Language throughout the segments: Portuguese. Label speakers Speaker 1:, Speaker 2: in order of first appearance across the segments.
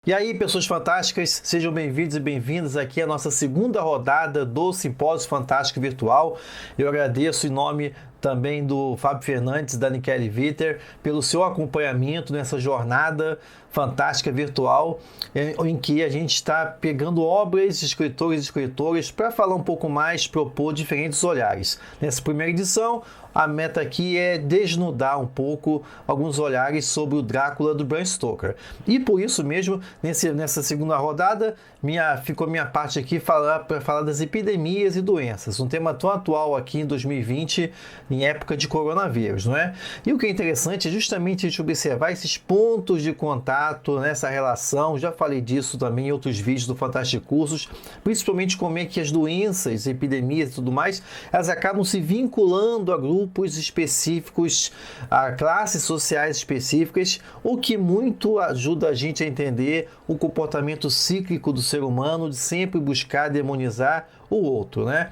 Speaker 1: E aí, pessoas fantásticas, sejam bem-vindos e bem-vindas aqui à nossa segunda rodada do Simpósio Fantástico Virtual. Eu agradeço em nome também do Fábio Fernandes, da Nikele Viter, pelo seu acompanhamento nessa jornada fantástica virtual, em que a gente está pegando obras de escritores e escritoras para falar um pouco mais, propor diferentes olhares. Nessa primeira edição, a meta aqui é desnudar um pouco alguns olhares sobre o Drácula do Bram Stoker. E por isso mesmo, nessa segunda rodada, ficou minha parte aqui para falar das epidemias e doenças, um tema tão atual aqui em 2020, em época de coronavírus, não é? E o que é interessante é justamente a gente observar esses pontos de contato nessa relação. Já falei disso também em outros vídeos do Fantástico Cursos, principalmente como é que as doenças, epidemias e tudo mais, elas acabam se vinculando a grupos específicos, a classes sociais específicas, o que muito ajuda a gente a entender o comportamento cíclico do ser humano de sempre buscar demonizar o outro, né?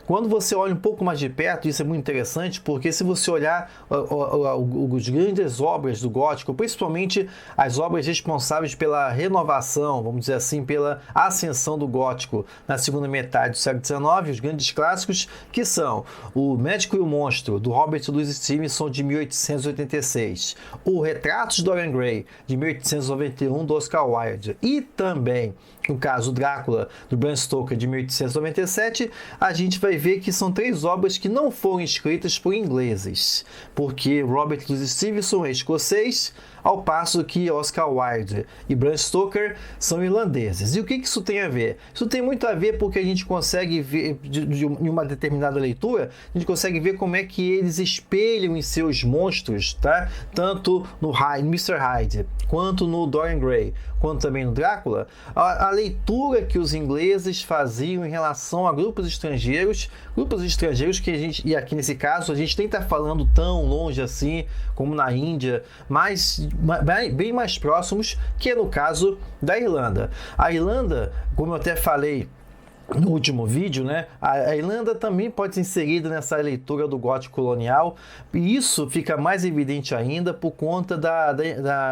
Speaker 1: Quando você olha um pouco mais de perto, isso é muito interessante, porque se você olhar as grandes obras do gótico, principalmente as obras responsáveis pela renovação, vamos dizer assim, pela ascensão do gótico na segunda metade do século XIX, os grandes clássicos, que são O Médico e o Monstro, do Robert Louis Stevenson, de 1886, o Retratos de Dorian Gray, de 1891, do Oscar Wilde, e também, no caso Drácula, do Bram Stoker, de 1897, a gente vai ver que são três obras que não foram escritas por ingleses, porque Robert Louis Stevenson é escocês, ao passo que Oscar Wilde e Bram Stoker são irlandeses. E o que isso tem a ver? Isso tem muito a ver porque a gente consegue ver, em uma determinada leitura, a gente consegue ver como é que eles espelham em seus monstros, tá? Tanto no Mr. Hyde, quanto no Dorian Gray, quanto também no Drácula, a leitura que os ingleses faziam em relação a grupos estrangeiros que a gente, e aqui nesse caso, a gente nem está falando tão longe assim, como na Índia, mas bem mais próximos, que é no caso da Irlanda. A Irlanda, como eu até falei no último vídeo, né? A Irlanda também pode ser inserida nessa leitura do gótico colonial, e isso fica mais evidente ainda por conta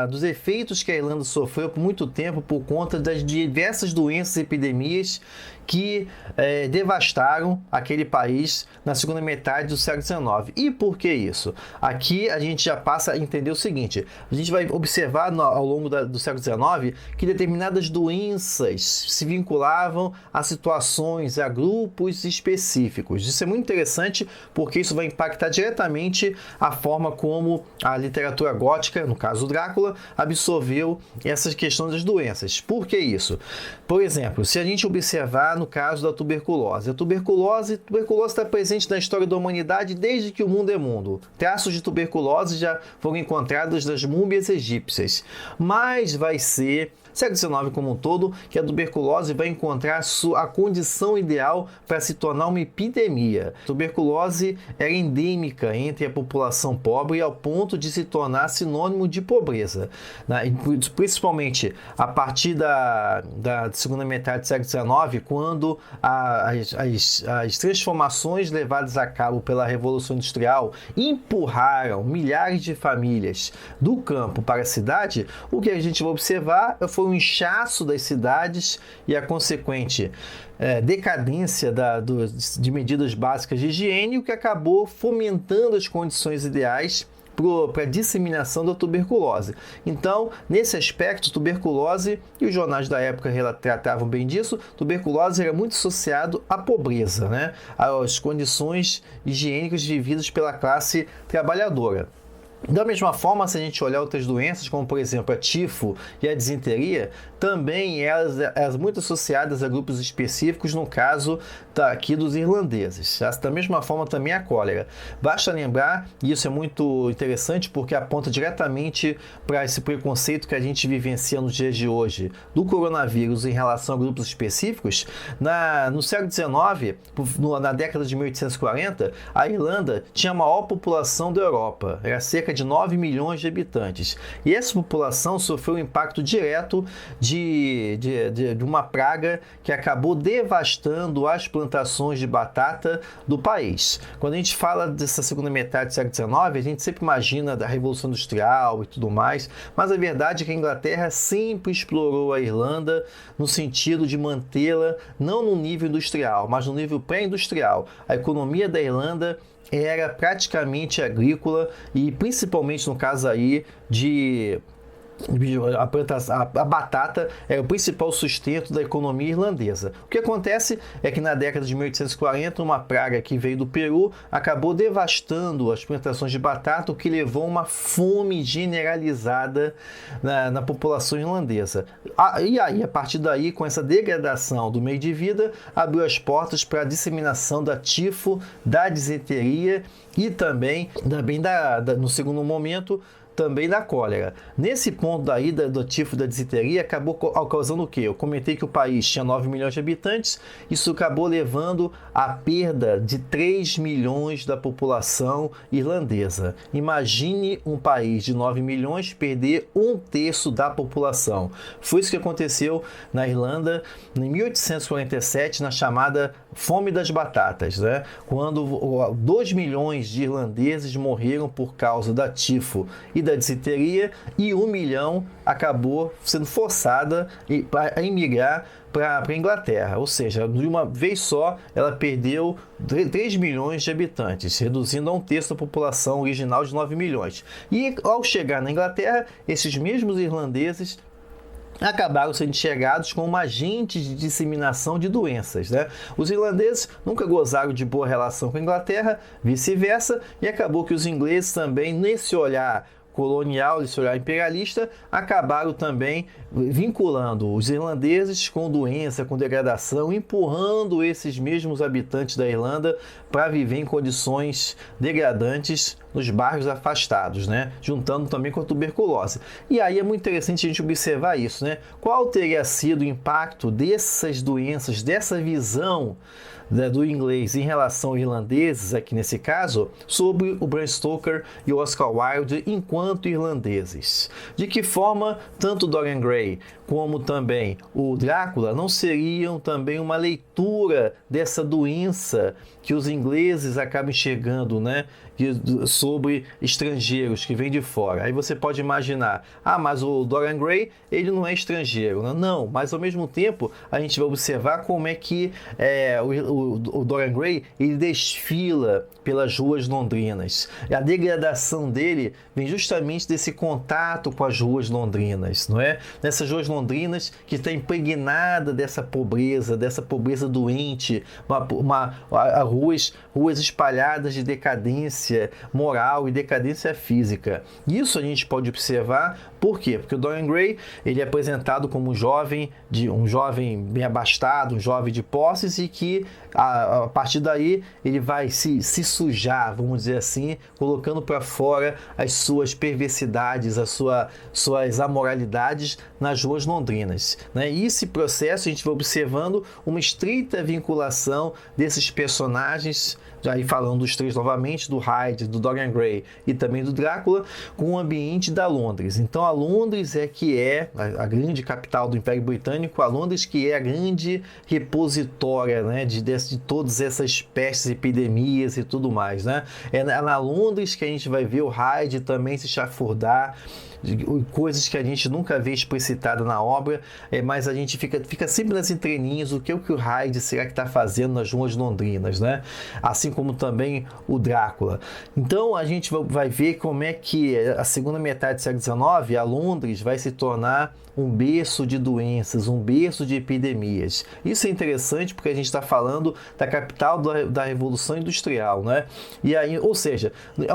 Speaker 1: dos efeitos que a Irlanda sofreu por muito tempo por conta das diversas doenças e epidemias que devastaram aquele país na segunda metade do século XIX. E por que isso? Aqui a gente já passa a entender o seguinte: a gente vai observar ao longo do século XIX que determinadas doenças se vinculavam a situações, a grupos específicos. Isso é muito interessante porque isso vai impactar diretamente a forma como a literatura gótica, no caso Drácula, absorveu essas questões das doenças. Por que isso? Por exemplo, se a gente observar no caso da tuberculose. A tuberculose está presente na história da humanidade desde que o mundo é mundo. Traços de tuberculose já foram encontrados nas múmias egípcias. Mas vai ser século XIX como um todo, que a tuberculose vai encontrar a condição ideal para se tornar uma epidemia. A tuberculose era endêmica entre a população pobre ao ponto de se tornar sinônimo de pobreza, né? Principalmente a partir da segunda metade do século XIX, quando as transformações levadas a cabo pela Revolução Industrial empurraram milhares de famílias do campo para a cidade. O que a gente vai observar foi um inchaço das cidades e a consequente decadência de medidas básicas de higiene, o que acabou fomentando as condições ideais para a disseminação da tuberculose. Então, nesse aspecto, tuberculose, e os jornais da época tratavam bem disso, tuberculose era muito associado à pobreza, né? Às condições higiênicas vividas pela classe trabalhadora. Da mesma forma, se a gente olhar outras doenças, como por exemplo a tifo e a disenteria, também elas muito associadas a grupos específicos, no caso aqui dos irlandeses. Da mesma forma também a cólera. Basta lembrar, e isso é muito interessante porque aponta diretamente para esse preconceito que a gente vivencia nos dias de hoje do coronavírus em relação a grupos específicos. No século XIX, na década de 1840, a Irlanda tinha a maior população da Europa, era cerca cerca de 9 milhões de habitantes. E essa população sofreu um impacto direto de uma praga que acabou devastando as plantações de batata do país. Quando a gente fala dessa segunda metade do século XIX, a gente sempre imagina da Revolução Industrial e tudo mais, mas a verdade é que a Inglaterra sempre explorou a Irlanda no sentido de mantê-la não no nível industrial, mas no nível pré-industrial. A economia da Irlanda era praticamente agrícola e principalmente no caso aí a batata é o principal sustento da economia irlandesa. O que acontece é que na década de 1840, uma praga que veio do Peru acabou devastando as plantações de batata, o que levou a uma fome generalizada na população irlandesa. E aí, a partir daí, com essa degradação do meio de vida, abriu as portas para a disseminação da tifo, da disenteria e também no segundo momento, também da cólera. Nesse ponto daí do tifo da disenteria acabou causando o quê? Eu comentei que o país tinha 9 milhões de habitantes, isso acabou levando à perda de 3 milhões da população irlandesa. Imagine um país de 9 milhões perder 1/3 da população. Foi isso que aconteceu na Irlanda em 1847, na chamada Fome das Batatas, né? Quando 2 milhões de irlandeses morreram por causa da tifo e da disenteria, e 1 milhão acabou sendo forçada a emigrar para a Inglaterra, ou seja, de uma vez só ela perdeu 3 milhões de habitantes, reduzindo a 1/3 da população original de 9 milhões. E ao chegar na Inglaterra, esses mesmos irlandeses acabaram sendo enxergados como agentes de disseminação de doenças, né? Os irlandeses nunca gozaram de boa relação com a Inglaterra, vice-versa, e acabou que os ingleses também, nesse olhar colonial, esse olhar imperialista, acabaram também vinculando os irlandeses com doença, com degradação, empurrando esses mesmos habitantes da Irlanda para viver em condições degradantes nos bairros afastados, né? Juntando também com a tuberculose. E aí é muito interessante a gente observar isso, né? Qual teria sido o impacto dessas doenças, dessa visão do inglês em relação aos irlandeses, aqui nesse caso, sobre o Bram Stoker e o Oscar Wilde enquanto irlandeses? De que forma tanto Dorian Gray como também o Drácula não seriam também uma leitura dessa doença que os ingleses acabam enxergando, né, sobre estrangeiros que vêm de fora? Aí você pode imaginar, mas o Dorian Gray, ele não é estrangeiro. Não, mas ao mesmo tempo a gente vai observar como é que o Dorian Gray, ele desfila pelas ruas londrinas. A degradação dele vem justamente desse contato com as ruas londrinas, não é? Nessas ruas londrinas que está impregnada dessa pobreza doente, ruas espalhadas de decadência moral e decadência física. Isso a gente pode observar, por quê? Porque o Dorian Gray, ele é apresentado como um jovem bem abastado, um jovem de posses, e que a partir daí ele vai se sujar, vamos dizer assim, colocando para fora as suas perversidades, suas amoralidades nas ruas londrinas, né? E esse processo a gente vai observando uma estreita vinculação desses personagens, aí falando dos três novamente, do Hyde, do Dorian Gray e também do Drácula, com o ambiente da Londres. Então a Londres que é a grande capital do Império Britânico, a Londres que é a grande repositória, né, de todas essas pestes, epidemias e tudo mais, né? É na Londres que a gente vai ver o Hyde também se chafurdar, coisas que a gente nunca vê explicitada na obra, mas a gente fica sempre nas entrelinhas o que o Hyde será que está fazendo nas ruas londrinas, né? Assim como também o Drácula. Então a gente vai ver como é que a segunda metade do século XIX, a Londres vai se tornar um berço de doenças, um berço de epidemias. Isso é interessante porque a gente está falando da capital da Revolução Industrial, né? E aí, ou seja,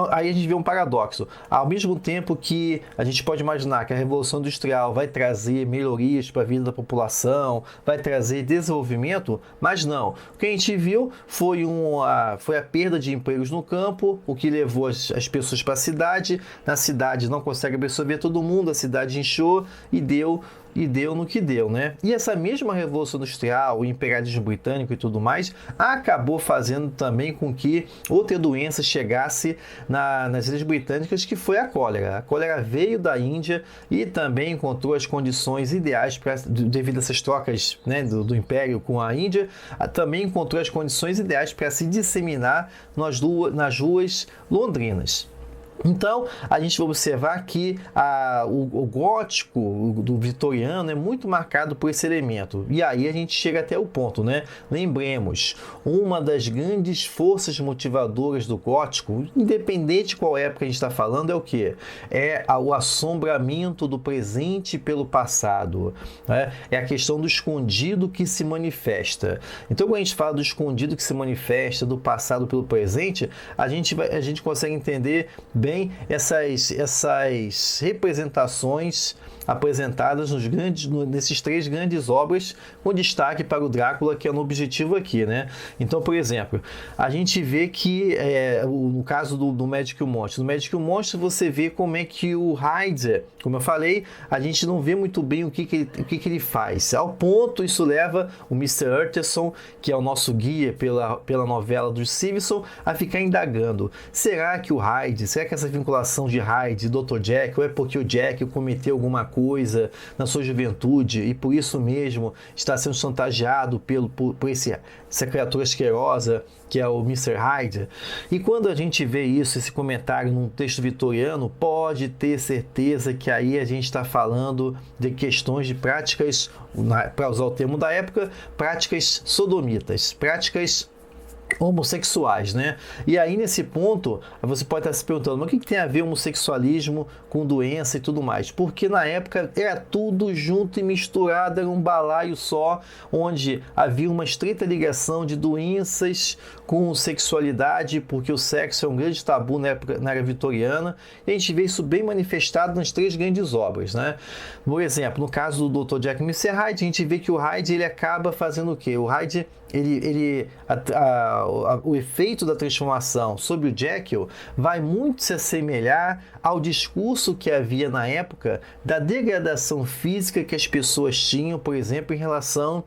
Speaker 1: aí a gente vê um paradoxo. Ao mesmo tempo que a gente pode imaginar que a Revolução Industrial vai trazer melhorias para a vida da população, vai trazer desenvolvimento, mas não. O que a gente viu foi a perda de empregos no campo, o que levou as pessoas para a cidade. Na cidade não consegue absorver todo mundo, a cidade inchou e deu e deu no que deu, né? E essa mesma Revolução Industrial, o imperialismo britânico e tudo mais, acabou fazendo também com que outra doença chegasse nas Ilhas Britânicas, que foi a cólera. A cólera veio da Índia e também encontrou as condições ideais devido a essas trocas, né, do Império com a Índia, também encontrou as condições ideais para se disseminar nas ruas londrinas. Então, a gente vai observar que o gótico do vitoriano é muito marcado por esse elemento. E aí a gente chega até o ponto, né? Lembremos, uma das grandes forças motivadoras do gótico, independente de qual época a gente está falando, é o quê? É o assombramento do presente pelo passado. Né? É a questão do escondido que se manifesta. Então, quando a gente fala do escondido que se manifesta, do passado pelo presente, a gente consegue entender bem essas representações apresentadas nesses 3 grandes obras, com destaque para o Drácula, que é no objetivo aqui, né? Então, por exemplo, a gente vê que, no caso do Médico e o Monstro, no Médico e o Monstro você vê como é que o Hyde, como eu falei, a gente não vê muito bem o que ele faz. Ao ponto, isso leva o Mr. Utterson, que é o nosso guia pela novela do Stevenson, a ficar indagando. Será que o Hyde, será que essa vinculação de Hyde e Dr. Jekyll é porque o Jekyll cometeu alguma coisa na sua juventude e por isso mesmo está sendo chantageado por essa criatura asquerosa que é o Mr. Hyde? E quando a gente vê isso, esse comentário num texto vitoriano, pode ter certeza que aí a gente está falando de questões de práticas, para usar o termo da época, práticas sodomitas, práticas homossexuais, né? E aí nesse ponto você pode estar se perguntando, mas o que tem a ver homossexualismo com doença e tudo mais? Porque na época era tudo junto e misturado, era um balaio só, onde havia uma estreita ligação de doenças com sexualidade, porque o sexo é um grande tabu na era vitoriana, e a gente vê isso bem manifestado nas 3 grandes obras, né? Por exemplo, no caso do Dr. Jekyll e Mr. Hyde, a gente vê que o Hyde ele acaba fazendo o quê? O Hyde o efeito da transformação sobre o Jekyll vai muito se assemelhar ao discurso que havia na época da degradação física que as pessoas tinham, por exemplo, em relação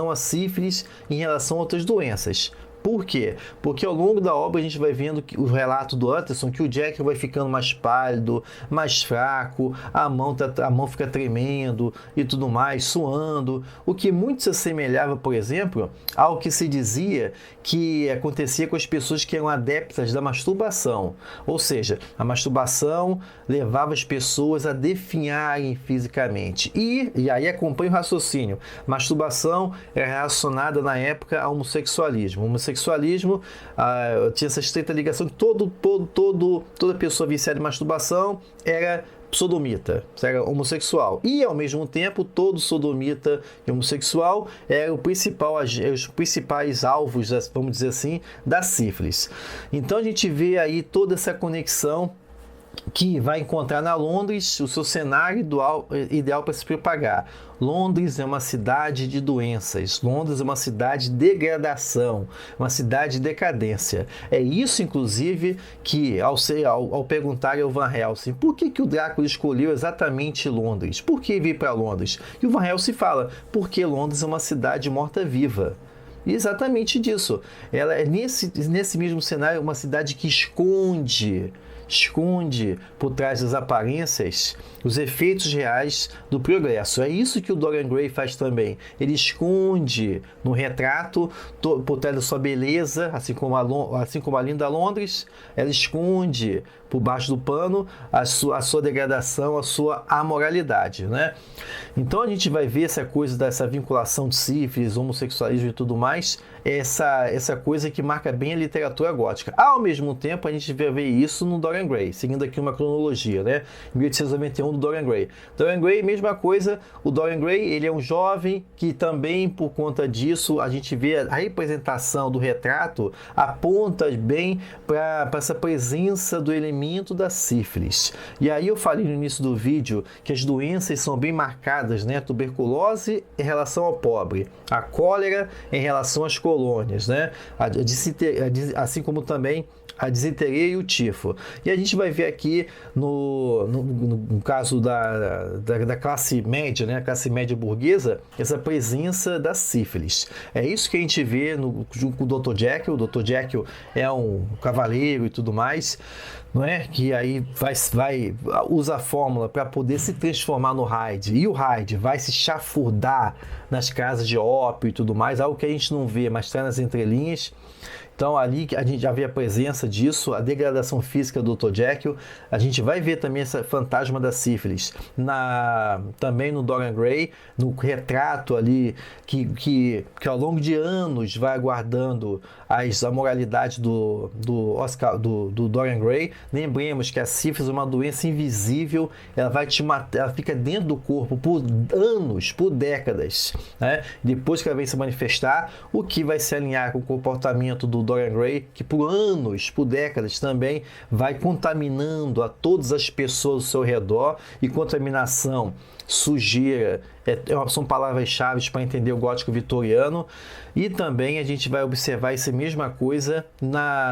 Speaker 1: à sífilis, em relação a outras doenças. Por quê? Porque ao longo da obra a gente vai vendo o relato do Utterson que o Jekyll vai ficando mais pálido, mais fraco, a mão fica tremendo e tudo mais, suando, o que muito se assemelhava, por exemplo, ao que se dizia que acontecia com as pessoas que eram adeptas da masturbação. Ou seja, a masturbação levava as pessoas a definharem fisicamente. E aí acompanha o raciocínio. Masturbação é relacionada na época ao homossexualismo. O homossexualismo tinha essa estreita ligação que toda pessoa viciada em masturbação era sodomita, era homossexual. E, ao mesmo tempo, todo sodomita e homossexual eram os principais alvos, vamos dizer assim, da sífilis. Então, a gente vê aí toda essa conexão que vai encontrar na Londres o seu cenário ideal para se propagar. Londres é uma cidade de doenças, Londres é uma cidade de degradação, uma cidade de decadência. É isso, inclusive, que ao perguntar ao Van Helsing por que o Drácula escolheu exatamente Londres, por que vir para Londres? E o Van Helsing fala, porque Londres é uma cidade morta-viva. Exatamente disso. Ela é nesse mesmo cenário uma cidade que esconde por trás das aparências os efeitos reais do progresso. É isso que o Dorian Gray faz também. Ele esconde no retrato, por trás da sua beleza, assim como a linda Londres, ela esconde por baixo do pano a sua degradação, a sua amoralidade, né? Então a gente vai ver essa coisa dessa vinculação de sífilis, homossexualismo e tudo mais, essa coisa que marca bem a literatura gótica. Ao mesmo tempo, a gente vai ver isso no Dorian Gray, seguindo aqui uma cronologia, né? 1891 do Dorian Gray. Dorian Gray, mesma coisa, o Dorian Gray, ele é um jovem que também, por conta disso, a gente vê a representação do retrato aponta bem para essa presença do elemento da sífilis. E aí eu falei no início do vídeo que as doenças são bem marcadas, né? A tuberculose em relação ao pobre, a cólera em relação às colônias, né? Assim como também a disenteria e o tifo. E a gente vai ver aqui no caso da classe média, né, a classe média burguesa, essa presença da sífilis. É isso que a gente vê com o Dr. Jekyll. O Dr. Jekyll é um cavaleiro e tudo mais, não é? Que aí usa a fórmula para poder se transformar no Hyde. E o Hyde vai se chafurdar nas casas de ópio e tudo mais, algo que a gente não vê, mas está nas entrelinhas. Então ali a gente já vê a presença disso, a degradação física do Dr. Jekyll. A gente vai ver também esse fantasma da sífilis também no Dorian Gray, no retrato ali que ao longo de anos vai aguardando a moralidade do Dorian Gray. Lembremos que a sífilis é uma doença invisível, ela vai te matar, ela fica dentro do corpo por anos, por décadas, né? Depois que ela vem se manifestar, o que vai se alinhar com o comportamento do Dorian Gray, que por anos, por décadas também vai contaminando a todas as pessoas ao seu redor. E contaminação, sujeira, são palavras-chave para entender o gótico vitoriano. E também a gente vai observar essa mesma coisa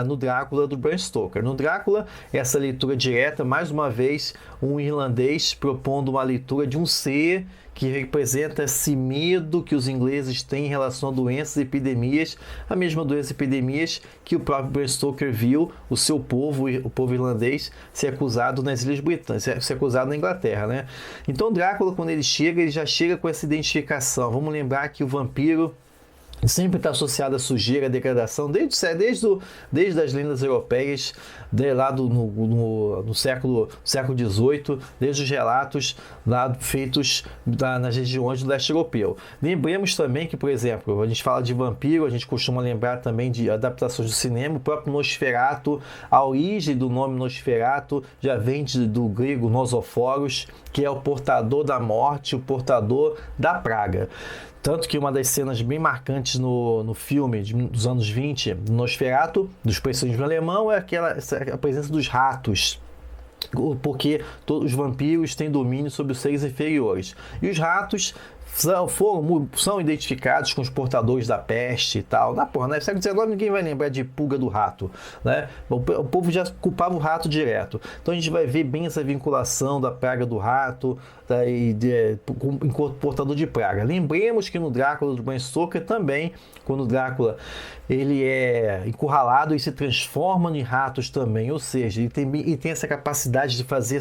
Speaker 1: no Drácula do Bram Stoker. No Drácula, essa leitura direta, mais uma vez, um irlandês propondo uma leitura de um ser que representa esse medo que os ingleses têm em relação a doenças e epidemias, a mesma doença e epidemias que o próprio Bram Stoker viu o seu povo, o povo irlandês, ser acusado nas Ilhas Britânicas, ser acusado na Inglaterra, né? Então Drácula, quando ele já chega com essa identificação. Vamos lembrar que o vampiro sempre está associado à sujeira, à degradação, desde as lendas europeias, lá no século XVIII, desde os relatos lá feitos nas regiões do leste europeu. Lembremos também que, por exemplo, a gente fala de vampiro, a gente costuma lembrar também de adaptações do cinema. O próprio Nosferatu, a origem do nome Nosferatu já vem do grego Nosophoros, que é o portador da morte, o portador da praga. Tanto que uma das cenas bem marcantes no filme dos anos 20, Nosferatu, do expressionismo alemão, é a presença dos ratos. Porque todos os vampiros têm domínio sobre os seres inferiores. E os ratos são identificados com os portadores da peste e tal. No século XIX ninguém vai lembrar de pulga do rato, né? O povo já culpava o rato direto. Então a gente vai ver bem essa vinculação da praga do rato enquanto portador de praga. Lembremos que no Drácula do Bram Stoker também, quando o Drácula ele é encurralado e se transforma em ratos também, ou seja, ele tem essa capacidade de fazer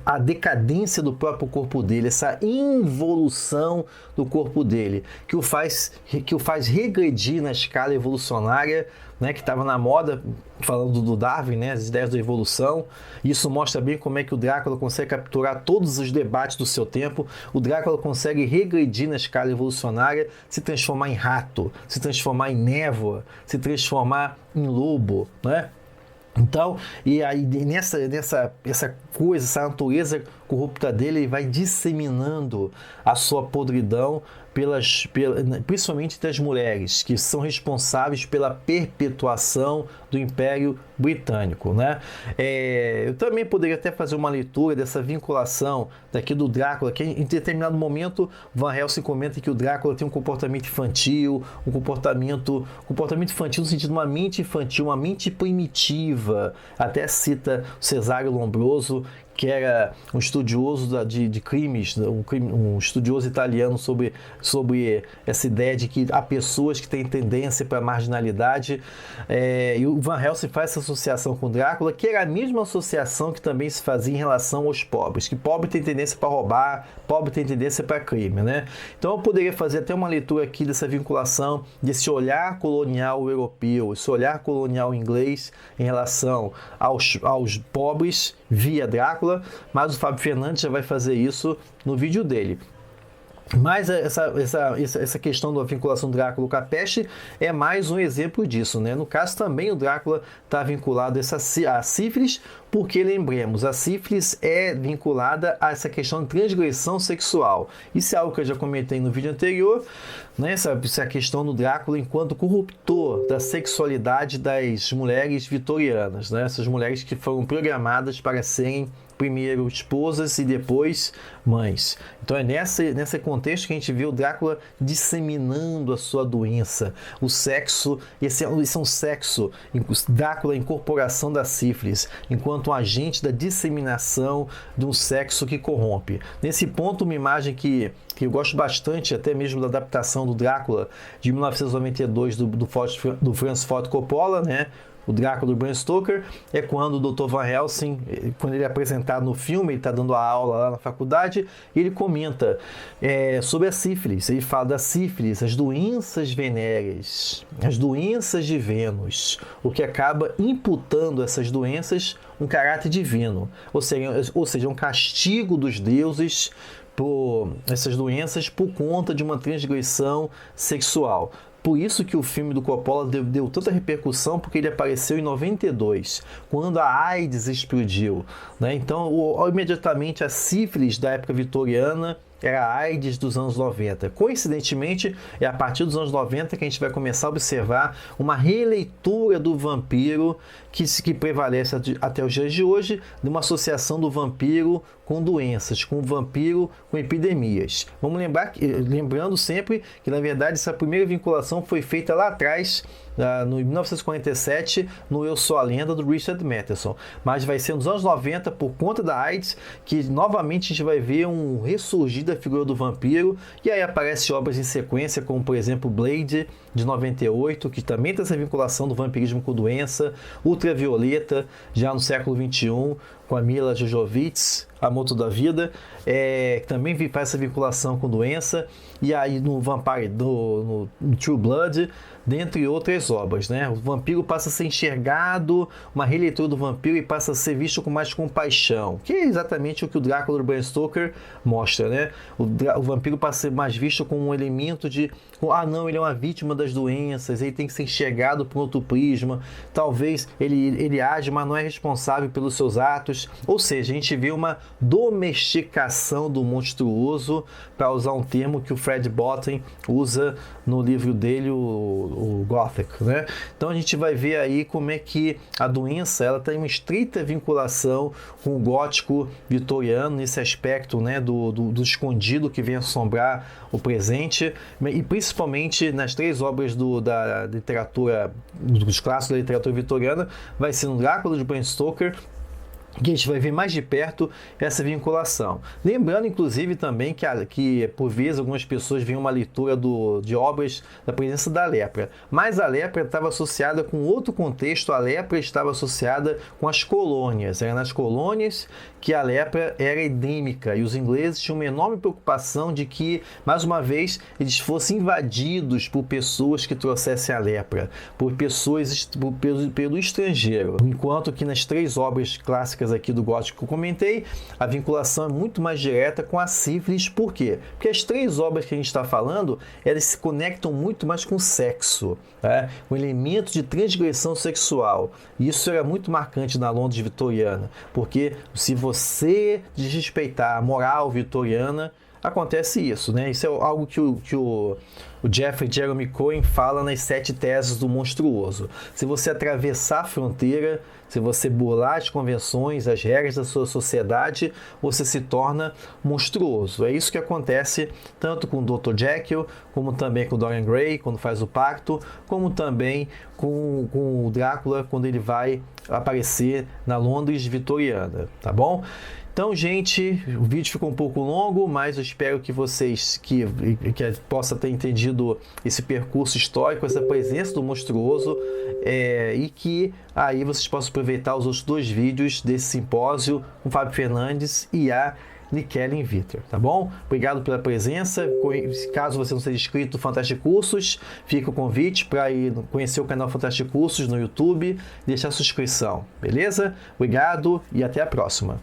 Speaker 1: a decadência do próprio corpo dele, essa involução do corpo dele, que o faz regredir na escala evolucionária, né, que estava na moda, falando do Darwin, né, as ideias da evolução. Isso mostra bem como é que o Drácula consegue capturar todos os debates do seu tempo. O Drácula consegue regredir na escala evolucionária, se transformar em rato, se transformar em névoa, se transformar em lobo, né? Então, e aí essa coisa, essa natureza corrupta dele, ele vai disseminando a sua podridão principalmente entre as mulheres, que são responsáveis pela perpetuação do Império Britânico, né? Eu também poderia até fazer uma leitura dessa vinculação daqui do Drácula, que em determinado momento Van Helsing comenta que o Drácula tem um comportamento infantil, um comportamento infantil no sentido de uma mente infantil, uma mente primitiva. Até cita Cesário Lombroso, que era um estudioso de crimes, um estudioso italiano sobre essa ideia de que há pessoas que têm tendência para a marginalidade. E o Van Helsing faz essa associação com Drácula, que era a mesma associação que também se fazia em relação aos pobres, que pobre tem tendência para roubar, pobre tem tendência para crime, né? Então eu poderia fazer até uma leitura aqui dessa vinculação, desse olhar colonial europeu, esse olhar colonial inglês em relação aos pobres via Drácula, mas o Fábio Fernandes já vai fazer isso no vídeo dele. Mas essa questão da vinculação do Drácula com a peste é mais um exemplo disso, né? No caso também o Drácula está vinculado a sífilis, porque lembremos, a sífilis é vinculada a essa questão de transgressão sexual. Isso é algo que eu já comentei no vídeo anterior, né? Essa questão do Drácula enquanto corruptor da sexualidade das mulheres vitorianas, né? Essas mulheres que foram programadas para serem primeiro esposas e depois mães. Então é nesse contexto que a gente vê o Drácula disseminando a sua doença. O sexo, esse é um sexo, Drácula é a incorporação da sífilis, enquanto enquanto um agente da disseminação de um sexo que corrompe. Nesse ponto, uma imagem que eu gosto bastante, até mesmo da adaptação do Drácula de 1992 do Francis Ford Coppola, né? O Drácula do Bram Stoker, é quando o Dr. Van Helsing, quando ele é apresentado no filme, ele está dando a aula lá na faculdade, e ele comenta sobre a sífilis. Ele fala da sífilis, as doenças venéreas, as doenças de Vênus, o que acaba imputando essas doenças um caráter divino, ou seja, um castigo dos deuses por essas doenças por conta de uma transgressão sexual. Por isso que o filme do Coppola deu tanta repercussão, porque ele apareceu em 92, quando a AIDS explodiu, né? Então, imediatamente a sífilis da época vitoriana era a AIDS dos anos 90. Coincidentemente, é a partir dos anos 90 que a gente vai começar a observar uma releitura do vampiro que prevalece até os dias de hoje, de uma associação do vampiro com doenças, com o vampiro com epidemias. Vamos lembrando sempre que, na verdade, essa primeira vinculação foi feita lá atrás, no 1947, no Eu Sou a Lenda, do Richard Matheson. Mas vai ser nos anos 90, por conta da AIDS, que novamente a gente vai ver um ressurgir da figura do vampiro, e aí aparecem obras em sequência, como por exemplo Blade, de 98, que também tem essa vinculação do vampirismo com doença, Ultravioleta, já no século XXI, com a Mila Jovovich, Amor Toda Vida, que também faz essa vinculação com doença, e aí no Vampire, no True Blood, dentre outras obras, né? O vampiro passa a ser enxergado, uma releitura do vampiro, e passa a ser visto com mais compaixão, que é exatamente o que o Drácula do Bram Stoker mostra, né? O vampiro passa a ser mais visto como um elemento de, não, ele é uma vítima das doenças, ele tem que ser enxergado por outro prisma, talvez ele age, mas não é responsável pelos seus atos, ou seja, a gente vê uma domesticação do monstruoso, para usar um termo que o Fred Bottom usa no livro dele, o Gothic, né? Então a gente vai ver aí como é que a doença ela tem uma estreita vinculação com o gótico vitoriano, nesse aspecto, né, do escondido que vem assombrar o presente, e principalmente nas três obras da literatura, dos clássicos da literatura vitoriana, vai ser no Drácula de Bram Stoker, que a gente vai ver mais de perto essa vinculação. Lembrando, inclusive, também que por vezes algumas pessoas veem uma leitura de obras da presença da lepra, mas a lepra estava associada com outro contexto, a lepra estava associada com as colônias, era nas colônias que a lepra era endêmica, e os ingleses tinham uma enorme preocupação de que, mais uma vez, eles fossem invadidos por pessoas que trouxessem a lepra, por pessoas pelo estrangeiro, enquanto que nas três obras clássicas aqui do gótico que eu comentei, a vinculação é muito mais direta com a sífilis. Por quê? Porque as três obras que a gente está falando, elas se conectam muito mais com o sexo, né? Com elementos de transgressão sexual. E isso era muito marcante na Londres vitoriana, porque se você desrespeitar a moral vitoriana, acontece isso, né? Isso é algo que o Jeffrey Jeremy Cohen fala nas 7 teses do monstruoso. Se você atravessar a fronteira, se você burlar as convenções, as regras da sua sociedade, você se torna monstruoso. É isso que acontece tanto com o Dr. Jekyll, como também com o Dorian Gray, quando faz o pacto, como também com o Drácula, quando ele vai aparecer na Londres vitoriana, tá bom? Então, gente, o vídeo ficou um pouco longo, mas eu espero que vocês que possam ter entendido esse percurso histórico, essa presença do monstruoso, e que aí vocês possam aproveitar os outros 2 vídeos desse simpósio com o Fábio Fernandes e a Nikellen Vitor, tá bom? Obrigado pela presença. Caso você não seja inscrito no Fantástico Cursos, fica o convite para ir conhecer o canal Fantástico Cursos no YouTube, deixar sua inscrição, beleza? Obrigado e até a próxima.